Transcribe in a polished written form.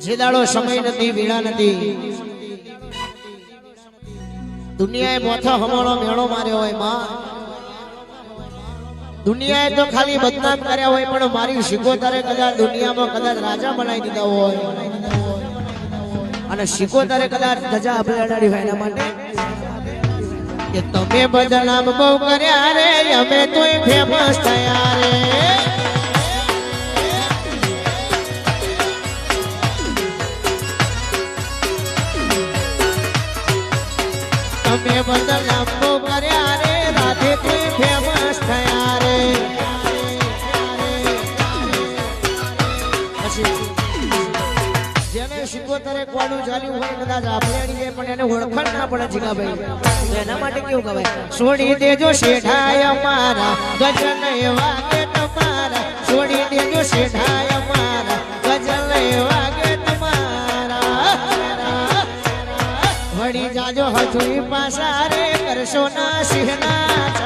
જે દાડો સમય નથી વીણા નથી દુનિયાએ મોથો હમણો મેળો માર્યો હોય માં દુનિયાએ તો ખાલી બદનામ કર્યા હોય પણ મારી શિકોતરે કદાચ દુનિયામાં કદાચ રાજા બનાવી દીધા હોય અને શિકોતરે કદાચ ધજા અપલાડાડી હોય એના માટે કે તમે બદનામ બહુ કર્યા રે અમે તોય ફેમસ થયા રે તમે બદનામ બહુ કર્યા રે રાધે તોય ફેમસ થયા રે જેને શિકોતરે કોડું ચાલ્યું હોય કદાચ આપણી જાય પણ એને ઓળખાણ ના પડે જીગાભાઈ એના માટે કેવું કહેવાય છોડી દેજો શેઠાય અમારા ગજલ વાગે તમારા છોડી દેજો શેઠાય અમારા ગજલ વાગે તમારા વળી જાજો હજુ પાસા રે કરશો ના સિંહના